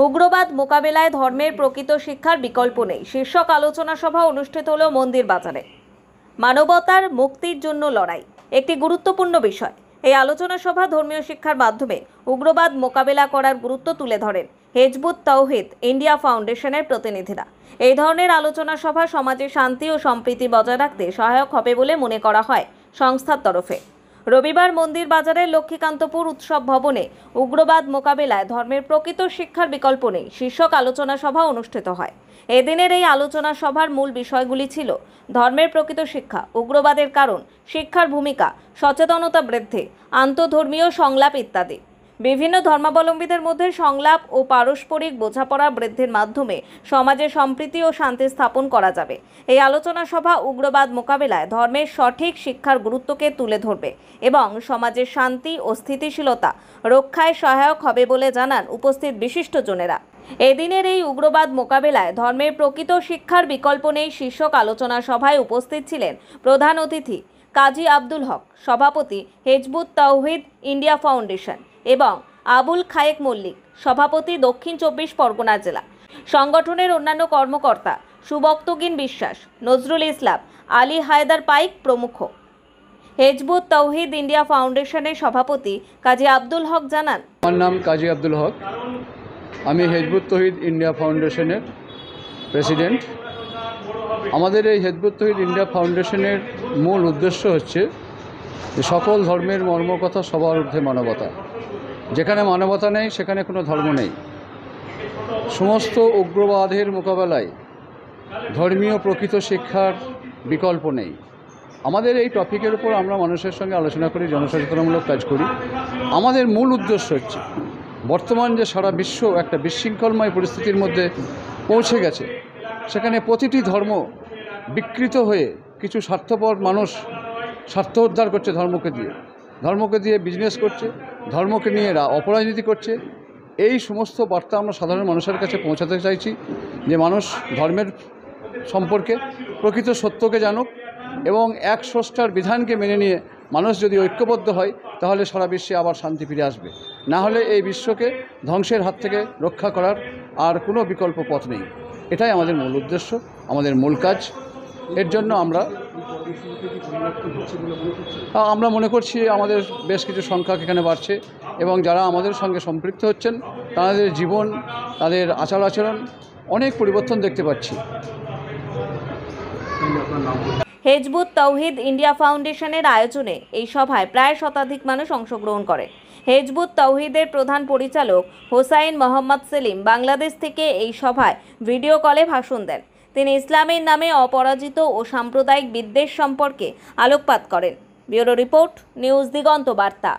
উগ্রবাদ মোকাবেলায় ধর্মের প্রকৃত শিক্ষার বিকল্প নেই শীর্ষক আলোচনা সভা অনুষ্ঠিত হলো মন্দির বাজারে। মানবতার মুক্তির জন্য লড়াই একটি গুরুত্বপূর্ণ বিষয়। এই আলোচনা সভা ধর্মীয় শিক্ষার মাধ্যমে উগ্রবাদ মোকাবেলা করার গুরুত্ব তুলে ধরেন হেজবুত তৌহিদ ইন্ডিয়া ফাউন্ডেশনের প্রতিনিধিরা। এই ধরনের আলোচনা সভা সমাজে শান্তি ও সম্প্রীতি বজায় রাখতে সহায়ক হবে বলে মনে করা হয় সংস্থার তরফে। রবিবার মন্দির বাজারের লক্ষ্মীকান্তপুর উৎসব ভবনে উগ্রবাদ মোকাবেলায় ধর্মের প্রকৃত শিক্ষার বিকল্প নেই শীর্ষক আলোচনা সভা অনুষ্ঠিত হয়। এদিনের এই আলোচনা সভার মূল বিষয়গুলি ছিল ধর্মের প্রকৃত শিক্ষা, উগ্রবাদের কারণ, শিক্ষার ভূমিকা, সচেতনতা বৃদ্ধি, আন্তঃধর্মীয় সংলাপ ইত্যাদি। বিভিন্ন ধর্মাবলম্বীদের মধ্যে সংলাপ ও পারস্পরিক বোঝাপড়া বৃদ্ধির মাধ্যমে সমাজে সম্প্রীতি ও শান্তি স্থাপন করা যাবে। এই আলোচনা সভা উগ্রবাদ মোকাবেলায় ধর্মের সঠিক শিক্ষার গুরুত্বকে তুলে ধরবে এবং সমাজের শান্তি ও স্থিতিশীলতা রক্ষায় সহায়ক হবে বলে জানান উপস্থিত বিশিষ্টজনেরা। এদিনের এই উগ্রবাদ মোকাবেলায় ধর্মের প্রকৃত শিক্ষার বিকল্প নেই শীর্ষক আলোচনা সভায় উপস্থিত ছিলেন প্রধান অতিথি কাজী আব্দুল হক, সভাপতি হেজবুত তৌহিদ ইন্ডিয়া ফাউন্ডেশন, এবং আবুল খায়েক মল্লিক, সভাপতি দক্ষিণ 24 পরগনা জেলা। সংগঠনের অন্যান্য কর্মকর্তা সুবক্তগিন বিশ্বাস, নজরুল ইসলাম, আলী হায়দার পাইক প্রমুখ। হেজবুত তৌহিদ ইন্ডিয়া ফাউন্ডেশনের সভাপতি কাজী আব্দুল হক জানান, আমার নাম কাজী আব্দুল হক, আমি হেজবুত তৌহিদ ইন্ডিয়া ফাউন্ডেশনের প্রেসিডেন্ট। আমাদের এই হেজবুত তৌহিদ ইন্ডিয়া ফাউন্ডেশনের মূল উদ্দেশ্য হচ্ছে যে সকল ধর্মের মর্মকথা সবার ঊর্ধ্বে মানবতা। যেখানে মানবতা নেই সেখানে কোনো ধর্ম নেই। সমস্ত উগ্রবাদের মোকাবেলায় ধর্মীয় প্রকৃত শিক্ষার বিকল্প নেই। আমাদের এই টপিকের উপর আমরা মানুষের সঙ্গে আলোচনা করি, জনসচেতনমূলক কাজ করি। আমাদের মূল উদ্দেশ্য হচ্ছে বর্তমান যে সারা বিশ্ব একটা বিশৃঙ্খলময় পরিস্থিতির মধ্যে পৌঁছে গেছে, সেখানে প্রতিটি ধর্ম বিকৃত হয়ে কিছু স্বার্থপর মানুষ স্বার্থ উদ্ধার করছে, ধর্মকে দিয়ে বিজনেস করছে, ধর্মকে নিয়ে অপরাজনীতি করছে। এই সমস্ত বার্তা আমরা সাধারণ মানুষের কাছে পৌঁছাতে চাইছি যে মানুষ ধর্মের সম্পর্কে প্রকৃত সত্যকে জানুক এবং এক স্রষ্টার বিধানকে মেনে নিয়ে মানুষ যদি ঐক্যবদ্ধ হয় তাহলে সারা বিশ্বে আবার শান্তি ফিরে আসবে। না হলে এই বিশ্বকে ধ্বংসের হাত থেকে রক্ষা করার আর কোনো বিকল্প পথ নেই। এটাই আমাদের মূল উদ্দেশ্য, আমাদের মূল কাজ। এর জন্য আমরা মনে করছি আমাদের বেশ কিছু সংখ্যা এখানে বাড়ছে এবং যারা আমাদের সঙ্গে সম্পৃক্ত হচ্ছেন তাদের জীবন, তাদের আচার আচরণ অনেক পরিবর্তন দেখতে পাচ্ছি। হেজবুত তৌহিদ ইন্ডিয়া ফাউন্ডেশনের আয়োজনে এই সভায় প্রায় শতাধিক মানুষ অংশগ্রহণ করে। হেজবুত তৌহিদের প্রধান পরিচালক হোসাইন মোহাম্মদ সেলিম বাংলাদেশ থেকে এই সভায় ভিডিও কলে ভাষণ দেন। তিনি ইসলামের নামে অপরাজিত ও সাম্প্রদায়িক বিদ্বেষ সম্পর্কে আলোকপাত করেন। ব্যুরো রিপোর্ট, নিউজ দিগন্ত বার্তা।